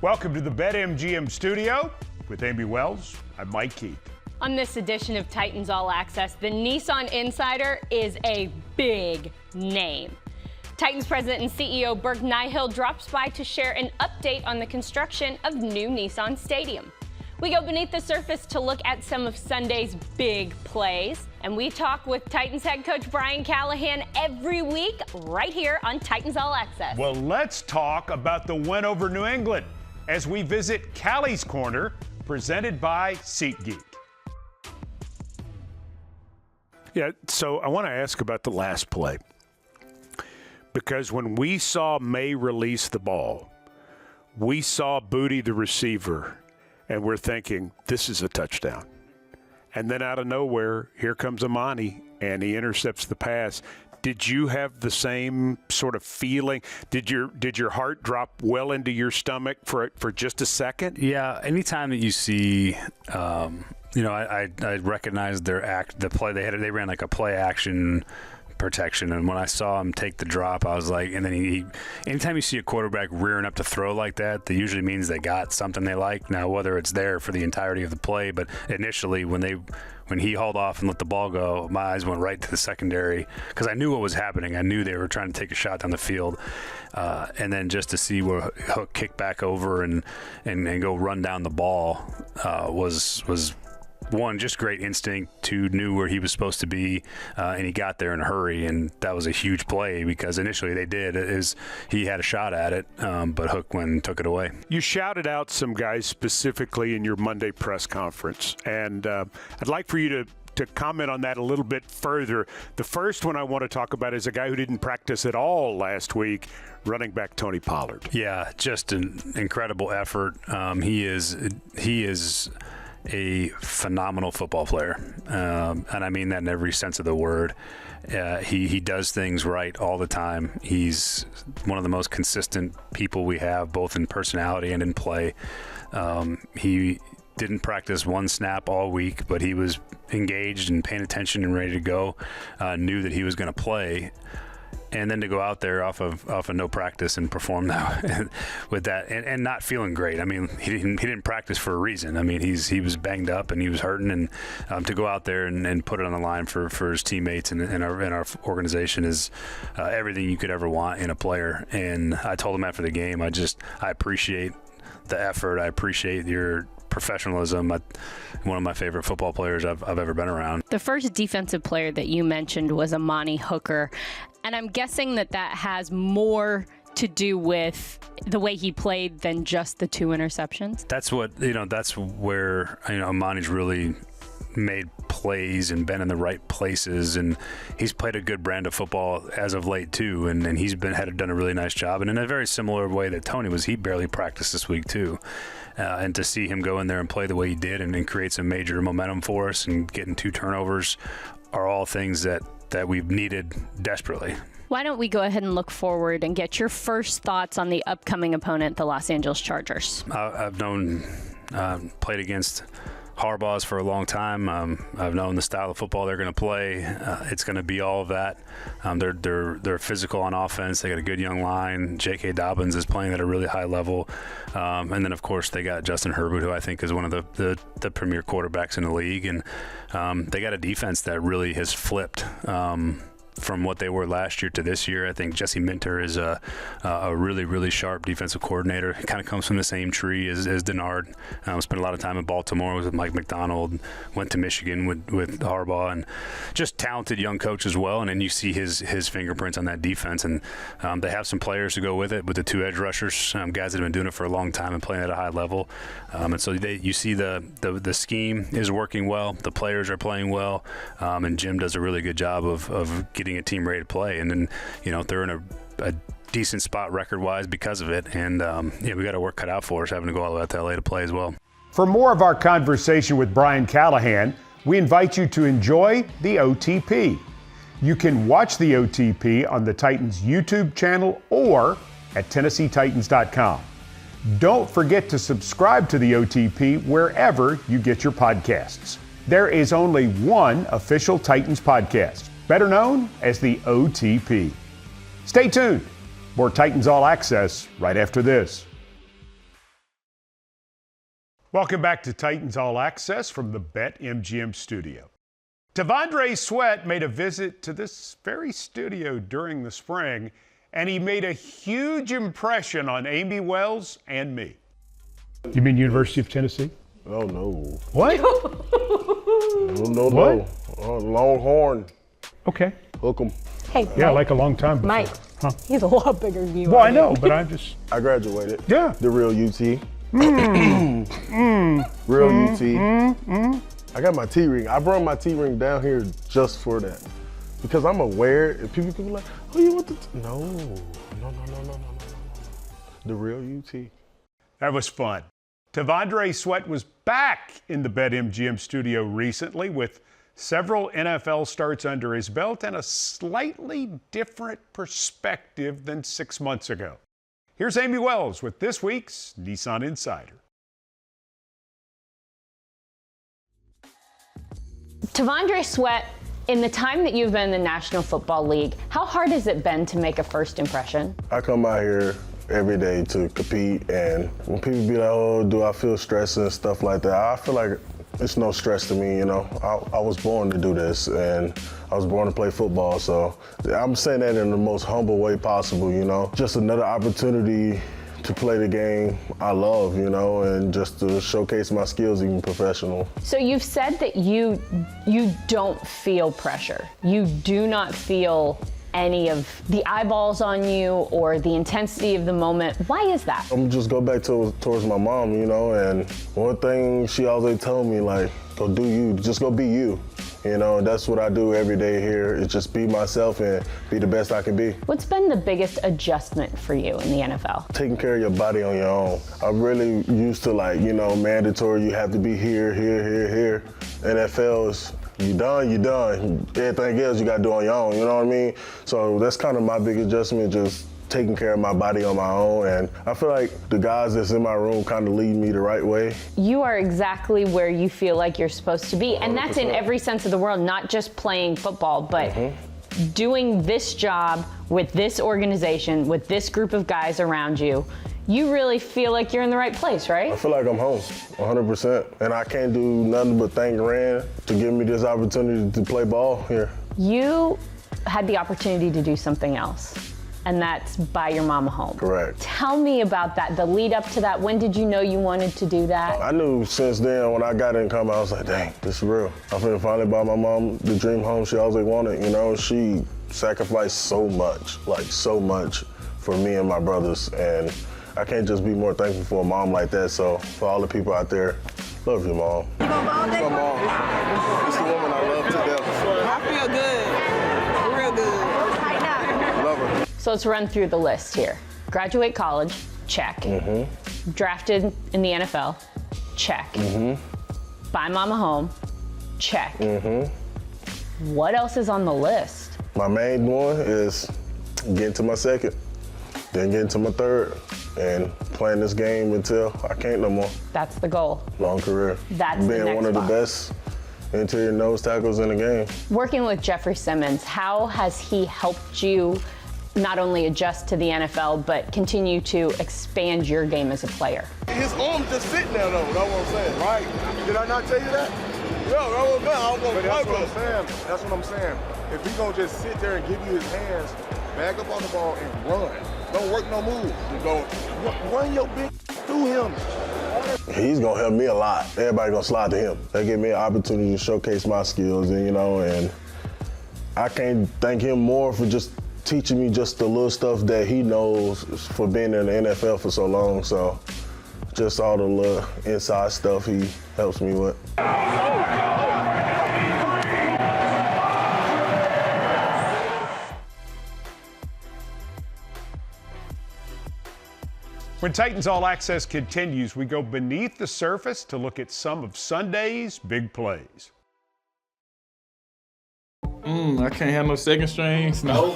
Welcome to the BetMGM studio with Amy Wells. I'm Mike Keith. On this edition of Titans All Access, the Nissan Insider is a big name. Titans President and CEO Burke Nihill drops by to share an update on the construction of new Nissan Stadium. We go beneath the surface to look at some of Sunday's big plays. And we talk with Titans head coach Brian Callahan every week right here on Titans All Access. Well, let's talk about the win over New England as we visit Callie's Corner, presented by SeatGeek. Yeah, so I want to ask about the last play. Because when we saw May release the ball, we saw Booty, the receiver, and we're thinking, this is a touchdown. And then out of nowhere, here comes Amani, and he intercepts the pass. Did you have the same sort of feeling? Did your heart drop well into your stomach for just a second? Yeah, anytime that you see, I recognized the play they had. They ran like a play action protection, and when I saw him take the drop, I was like, and then anytime you see a quarterback rearing up to throw like that usually means they got something they like. Now, whether it's there for the entirety of the play, but initially when he hauled off and let the ball go, my eyes went right to the secondary because I knew what was happening. I knew they were trying to take a shot down the field, and then just to see where Hook kick back over and go run down the ball was one, just great instinct. Two, knew where he was supposed to be, and he got there in a hurry, and that was a huge play because initially he had a shot at it, but Hook went and took it away. You shouted out some guys specifically in your Monday press conference, and I'd like for you to comment on that a little bit further. The first one I want to talk about is a guy who didn't practice at all last week, running back Tony Pollard. Yeah, just an incredible effort. He is a phenomenal football player, and I mean that in every sense of the word. He does things right all the time. He's one of the most consistent people we have, both in personality and in play. He didn't practice one snap all week, but he was engaged and paying attention and ready to go. Knew that he was going to play. And then to go out there off of no practice and perform that with that and not feeling great. I mean, he didn't practice for a reason. I mean, he was banged up and he was hurting, and to go out there and put it on the line for his teammates and our organization is everything you could ever want in a player. And I told him after the game, I appreciate the effort. I appreciate your professionalism. One of my favorite football players I've ever been around. The first defensive player that you mentioned was Amani Hooker, and I'm guessing that has more to do with the way he played than just the 2 interceptions. That's where Amani's really made plays and been in the right places, and he's played a good brand of football as of late too, and he's done a really nice job, and in a very similar way that Tony was. He barely practiced this week too, and to see him go in there and play the way he did and create some major momentum for us and getting 2 turnovers are all things that we've needed desperately. Why don't we go ahead and look forward and get your first thoughts on the upcoming opponent, the Los Angeles Chargers? I've played against Harbaugh's for a long time. I've known the style of football they're going to play. It's going to be all of that. They're physical on offense. They got a good young line. J.K. Dobbins is playing at a really high level, and then of course they got Justin Herbert, who I think is one of the premier quarterbacks in the league, and they got a defense that really has flipped. From what they were last year to this year. I think Jesse Minter is a really, really sharp defensive coordinator. He kind of comes from the same tree as Denard. Spent a lot of time in Baltimore with Mike McDonald, went to Michigan with Harbaugh, and just talented young coach as well. And then you see his fingerprints on that defense. And they have some players to go with it, with the 2 edge rushers, guys that have been doing it for a long time and playing at a high level. And so you see the scheme is working well. The players are playing well. And Jim does a really good job of getting a team ready to play, and then they're in a decent spot record-wise because of it, and we got our work cut out for us having to go all the way out to LA to play as well. For more of our conversation with Brian Callahan, we invite you to enjoy the OTP. You can watch the OTP on the Titans YouTube channel or at TennesseeTitans.com. Don't forget to subscribe to the OTP wherever you get your podcasts. There is only one official Titans podcast, better known as the OTP. Stay tuned. More Titans All Access right after this. Welcome back to Titans All Access from the BetMGM studio. T'Vondre Sweat made a visit to this very studio during the spring, and he made a huge impression on Amy Wells and me. You mean University of Tennessee? Oh, no. What? No. What? Longhorn. Okay. Hook 'em. Hey, Yeah, Mike. like a long time before. Mike. Huh? He's a lot bigger than you. Well, I know, but I'm just... I graduated. Yeah. The real UT. Real UT. I got my T-ring. I brought my T-ring down here just for that. Because I'm aware, if people be like, oh, you want the... No. The real UT. That was fun. T'Vondre Sweat was back in the BetMGM studio recently with several NFL starts under his belt and a slightly different perspective than 6 months ago. Here's Amy Wells with this week's Nissan Insider. T'Vondre Sweat, in the time that you've been in the National Football League, how hard has it been to make a first impression? I come out here every day to compete, and when people be like, oh, do I feel stressed and stuff like that, I feel like it's no stress to me, you know. I was born to do this, and I was born to play football, so I'm saying that in the most humble way possible, you know. Just another opportunity to play the game I love, you know, and just to showcase my skills even professional. So you've said that you don't feel pressure. You do not feel any of the eyeballs on you or the intensity of the moment. Why is that? I'm just go back towards my mom, you know, and one thing she always told me, like, go do you, just go be you. You know, and that's what I do every day here, is just be myself and be the best I can be. What's been the biggest adjustment for you in the NFL? Taking care of your body on your own. I'm really used to, like, you know, mandatory, you have to be here. NFL is, you done. Everything else you gotta do on your own, you know what I mean? So that's kind of my big adjustment, just taking care of my body on my own, and I feel like the guys that's in my room kind of lead me the right way. You are exactly where you feel like you're supposed to be, and that's in 100%. every sense of the world, not just playing football, but doing this job with this organization, with this group of guys around you. You really feel like you're in the right place, I right? feel like I'm home, 100%, and I can't do nothing but thank Rand to give me this opportunity to play ball here. You had the opportunity to do something else, and that's buy your mama home. Correct. Tell me about that, the lead up to that. When did you know you wanted to do that? I knew since then when I got in coming, I was like, dang, this is real. I'm finna finally buy my mom the dream home she always wanted. You know, she sacrificed so much, like so much for me and my brothers. And I can't just be more thankful for a mom like that. So for all the people out there, love you, Mom. You gonna ball It's my mom. It's the woman I love to death. I feel good. Real good. Love her. So let's run through the list here. Graduate college, check. Drafted in the NFL, check. Buy mama home, check. What else is on the list? My main one is getting to my second, then getting to my third, and playing this game until I can't no more. That's the goal. Long career. That's the being next one of the box. best interior nose tackles in the game. Working with Jeffrey Simmons, how has he helped you not only adjust to the NFL, but continue to expand your game as a player? His arm's just sitting there, though. That's what I'm saying. Right. Did I not tell you that? Yeah, that was bad. I was going to That's what I'm saying. That's what I'm saying. If he gonna just sit there and give you his hands, back up on the ball and run. Don't work no move. Just go run your big through him. He's gonna help me a lot. Everybody gonna slide to him. They give me an opportunity to showcase my skills, and you know, and I can't thank him more for just teaching me just the little stuff that he knows for being in the NFL for so long. So just all the little inside stuff he helps me with. When Titans All Access continues, we go beneath the surface to look at some of Sunday's big plays. I can't have no second strings. No.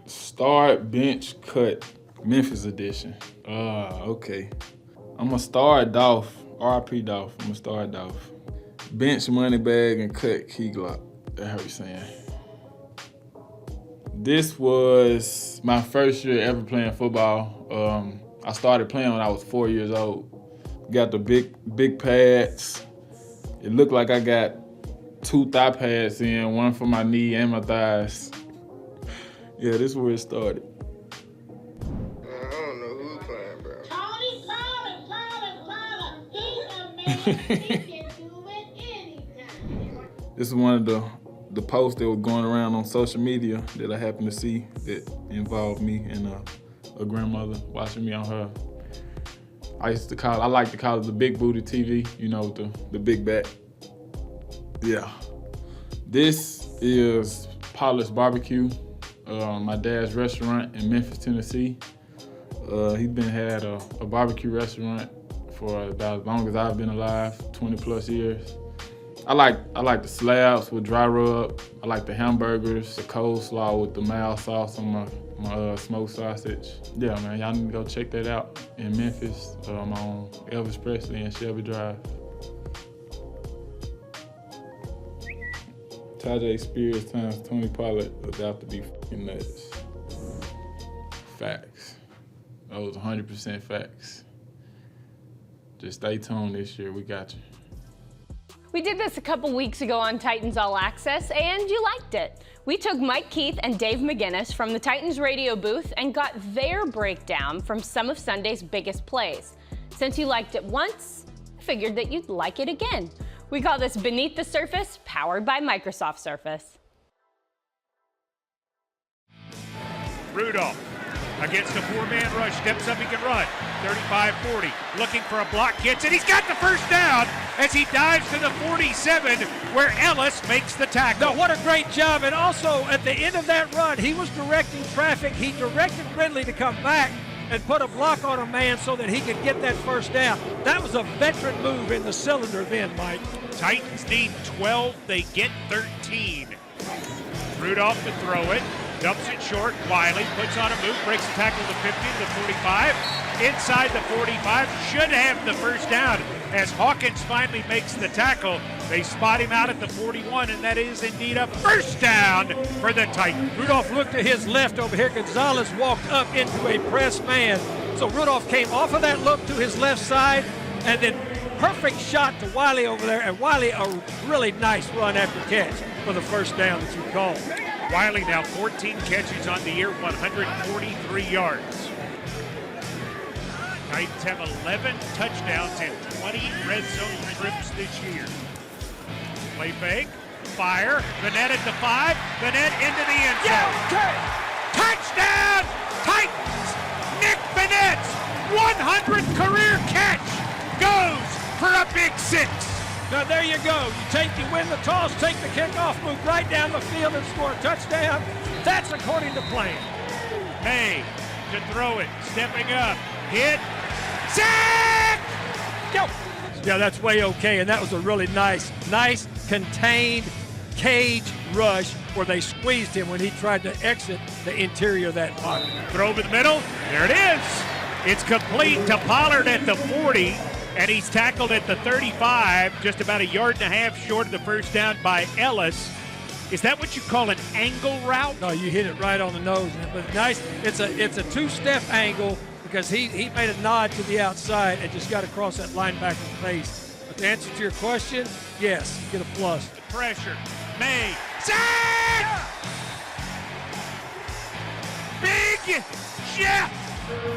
Start, bench, cut. Memphis edition. Okay. I'm gonna start Dolph. R.I.P. Dolph. I'm gonna start Dolph. Bench, money bag, and cut Key Glock. That's how we saying. This was my first year ever playing football. I started playing when I was 4 years old. Got the big pads. It looked like I got 2 thigh pads in, one for my knee and my thighs. Yeah, this is where it started. I don't know who's playing, bro. He's amazing. He can do it anytime. This is one of the posts that were going around on social media that I happened to see that involved me and a grandmother watching me on her. I like to call it the big booty TV, you know, with the big back. Yeah. This is Pollard's Barbecue, my dad's restaurant in Memphis, Tennessee. He's had a barbecue restaurant for about as long as I've been alive, 20 plus years. I like the slabs with dry rub. I like the hamburgers, the coleslaw with the mild sauce on my smoked sausage. Yeah, man, y'all need to go check that out in Memphis on Elvis Presley and Shelby Drive. Tajay Spears times Tony Pollard about to be fucking nuts. Facts. Those 100% facts. Just stay tuned this year. We got you. We did this a couple weeks ago on Titans All Access, and you liked it. We took Mike Keith and Dave McGinnis from the Titans radio booth and got their breakdown from some of Sunday's biggest plays. Since you liked it once, I figured that you'd like it again. We call this Beneath the Surface, powered by Microsoft Surface. Rudolph against a 4-man rush, steps up, he can run. 35-40, looking for a block, gets it. He's got the first down as he dives to the 47, where Ellis makes the tackle. No, what a great job. And also, at the end of that run, he was directing traffic. He directed Ridley to come back and put a block on a man so that he could get that first down. That was a veteran move in the cylinder then, Mike. Titans need 12, they get 13. Rudolph to throw it. Dumps it short. Wiley puts on a move, breaks the tackle to the 50 to the 45. Inside the 45, should have the first down. As Hawkins finally makes the tackle, they spot him out at the 41, and that is indeed a first down for the Titans. Rudolph looked to his left over here. Gonzalez walked up into a press man. So Rudolph came off of that look to his left side, and then perfect shot to Wiley over there, and Wiley a really nice run after catch for the first down that you called. Wiley now 14 catches on the year, 143 yards. Titans have 11 touchdowns and 20 red zone trips this year. Play fake, fire, Bennett at the 5, Bennett into the end zone. Yeah, okay. Touchdown, Titans! Nick Bennett's 100th career catch goes for a big 6. Now there you go. You win the toss, take the kickoff, move right down the field and score a touchdown. That's according to plan. May to throw it, stepping up, hit, sack! Go! Yeah, that's way okay, and that was a really nice, contained cage rush where they squeezed him when he tried to exit the interior of that pocket. Throw over the middle, there it is. It's complete to Pollard at the 40. And he's tackled at the 35, just about a yard and a half short of the first down by Ellis. Is that what you call an angle route? No, you hit it right on the nose. But nice, it's a two-step angle because he made a nod to the outside and just got across that linebacker's face. But to answer to your question, yes, you get a plus. The pressure, May, sack! Big Jeff!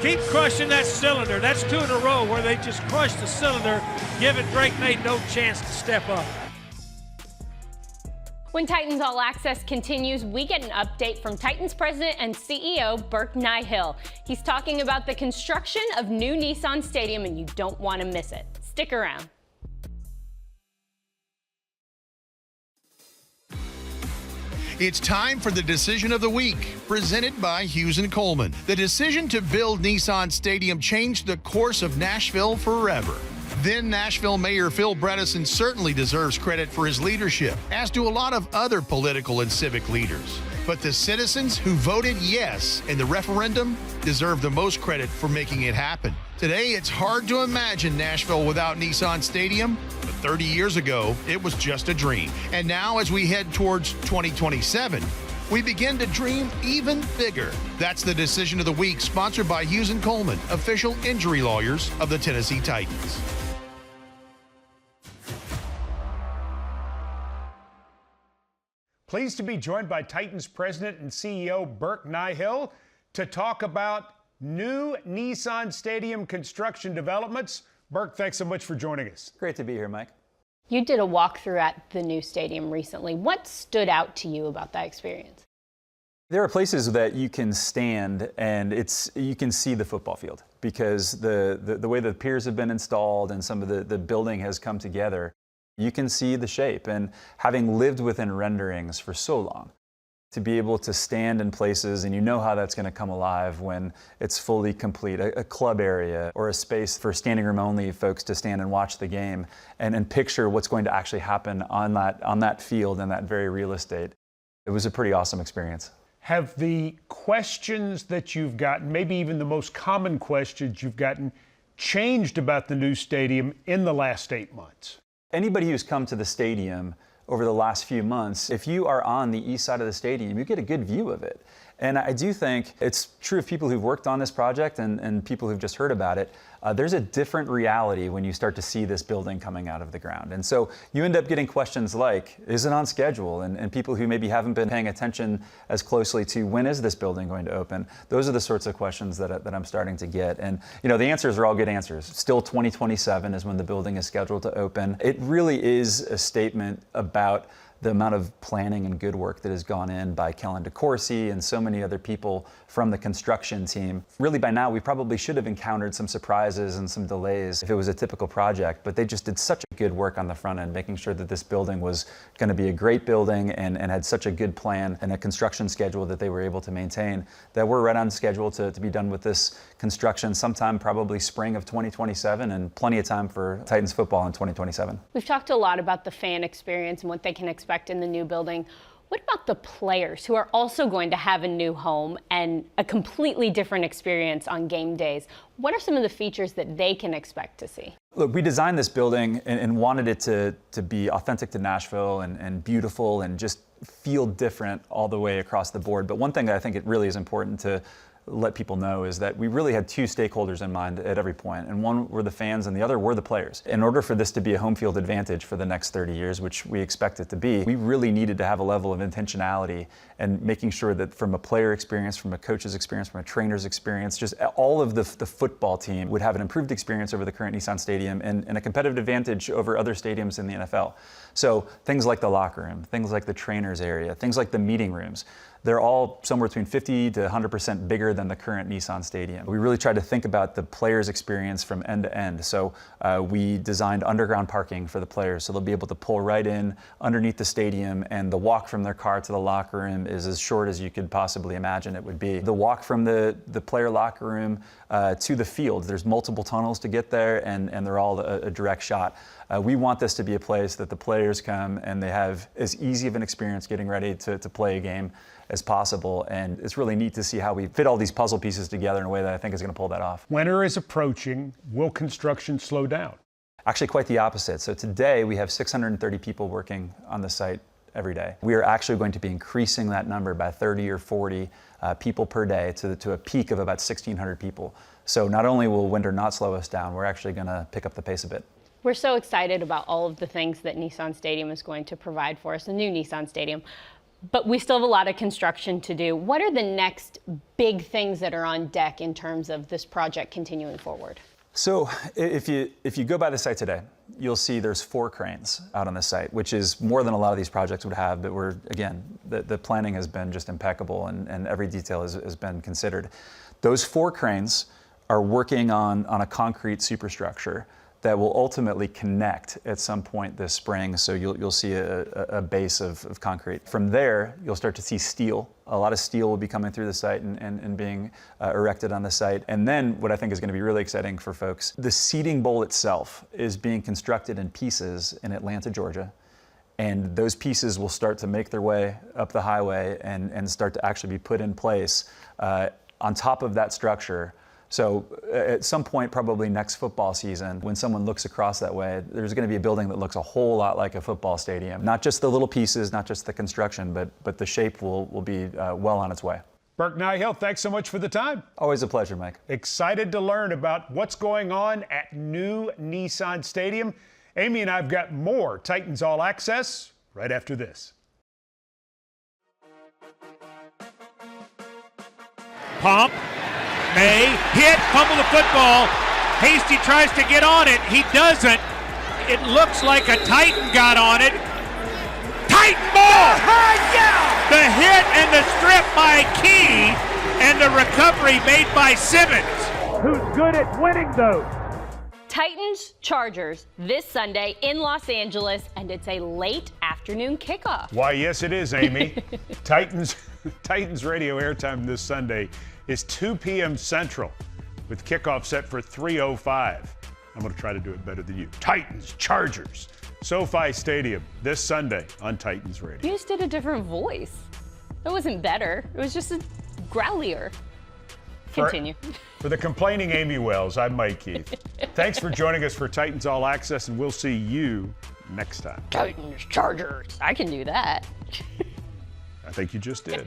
Keep crushing that cylinder. That's 2 in a row where they just crushed the cylinder, giving Drake May no chance to step up. When Titans All Access continues, we get an update from Titans President and CEO Burke Nihill. He's talking about the construction of new Nissan Stadium, and you don't want to miss it. Stick around. It's time for the decision of the week, presented by Hughes & Coleman. The decision to build Nissan Stadium changed the course of Nashville forever. Then Nashville Mayor Phil Bredesen certainly deserves credit for his leadership, as do a lot of other political and civic leaders. But the citizens who voted yes in the referendum deserve the most credit for making it happen. Today, it's hard to imagine Nashville without Nissan Stadium, but 30 years ago, it was just a dream. And now, as we head towards 2027, we begin to dream even bigger. That's the decision of the week, sponsored by Hughes & Coleman, official injury lawyers of the Tennessee Titans. Pleased to be joined by Titans President and CEO Burke Nihill to talk about new Nissan Stadium construction developments. Burke, thanks so much for joining us. Great to be here, Mike. You did a walkthrough at the new stadium recently. What stood out to you about that experience? There are places that you can stand and you can see the football field because the way the piers have been installed and some of the building has come together, you can see the shape. And having lived within renderings for so long, to be able to stand in places and you know how that's going to come alive when it's fully complete, a club area or a space for standing room only folks to stand and watch the game and picture what's going to actually happen on that field and that very real estate. It was a pretty awesome experience. Have the questions that you've gotten, maybe even the most common questions you've gotten, changed about the new stadium in the last 8 months? Anybody who's come to the stadium over the last few months, if you are on the east side of the stadium, you get a good view of it. And I do think it's true of people who've worked on this project and people who've just heard about it. There's a different reality when you start to see this building coming out of the ground. And so you end up getting questions like, is it on schedule? And people who maybe haven't been paying attention as closely to when is this building going to open? Those are the sorts of questions that I'm starting to get. And the answers are all good answers. Still 2027 is when the building is scheduled to open. It really is a statement about the amount of planning and good work that has gone in by Callie DeCourcy and so many other people from the construction team. Really, by now, we probably should have encountered some surprises and some delays if it was a typical project, but they just did such good work on the front end, making sure that this building was going to be a great building and had such a good plan and a construction schedule that they were able to maintain, that we're right on schedule to be done with this construction sometime probably spring of 2027 and plenty of time for Titans football in 2027. We've talked a lot about the fan experience and what they can expect in the new building. What about the players who are also going to have a new home and a completely different experience on game days? What are some of the features that they can expect to see? Look, we designed this building and wanted it to be authentic to Nashville and beautiful and just feel different all the way across the board. But one thing that I think it really is important to let people know is that we really had two stakeholders in mind at every point, and one were the fans and the other were the players. In order for this to be a home field advantage for the next 30 years, which we expect it to be, we really needed to have a level of intentionality and making sure that from a player experience, from a coach's experience, from a trainer's experience, just all of the football team would have an improved experience over the current Nissan Stadium and a competitive advantage over other stadiums in the NFL. So things like the locker room, things like the trainer's area, things like the meeting rooms, they're all somewhere between 50 to 100% bigger than the current Nissan Stadium. We really tried to think about the player's experience from end to end. So we designed underground parking for the players, so they'll be able to pull right in underneath the stadium, and the walk from their car to the locker room is as short as you could possibly imagine it would be. The walk from the player locker room to the field, there's multiple tunnels to get there, and they're all a direct shot. We want this to be a place that the players come and they have as easy of an experience getting ready to play a game as possible. And it's really neat to see how we fit all these puzzle pieces together in a way that I think is going to pull that off. Winter is approaching. Will construction slow down? Actually, quite the opposite. So today we have 630 people working on the site every day. We are actually going to be increasing that number by 30 or 40 people per day to a peak of about 1,600 people. So not only will winter not slow us down, we're actually going to pick up the pace a bit. We're so excited about all of the things that Nissan Stadium is going to provide for us, the new Nissan Stadium. But we still have a lot of construction to do. What are the next big things that are on deck in terms of this project continuing forward? So if you go by the site today, you'll see there's 4 cranes out on the site, which is more than a lot of these projects would have, but the planning has been just impeccable and every detail has been considered. Those 4 cranes are working on a concrete superstructure that will ultimately connect at some point this spring. So you'll see a base of concrete. From there, you'll start to see steel. A lot of steel will be coming through the site and being erected on the site. And then what I think is going to be really exciting for folks, the seating bowl itself is being constructed in pieces in Atlanta, Georgia. And those pieces will start to make their way up the highway and start to actually be put in place. On top of that structure, So at some point, probably next football season, when someone looks across that way, there's going to be a building that looks a whole lot like a football stadium. Not just the little pieces, not just the construction, but the shape will be well on its way. Burke Nihill, thanks so much for the time. Always a pleasure, Mike. Excited to learn about what's going on at new Nissan Stadium. Amy and I've got more Titans All Access right after this. Pump. May hit, fumble the football. Hasty tries to get on it. He doesn't. It looks like a Titan got on it. Titan ball! Yeah! The hit and the strip by Key and the recovery made by Simmons. Who's good at winning those? Titans Chargers this Sunday in Los Angeles, and it's a late afternoon kickoff. Why, yes, it is, Amy. Titans radio airtime this Sunday is 2 p.m. Central with kickoff set for 3:05. I'm going to try to do it better than you. Titans, Chargers, SoFi Stadium this Sunday on Titans Radio. You just did a different voice. It wasn't better. It was just a growlier. Continue. For the complaining Amy Wells, I'm Mike Keith. Thanks for joining us for Titans All Access, and we'll see you next time. Titans, Chargers. I can do that. I think you just did.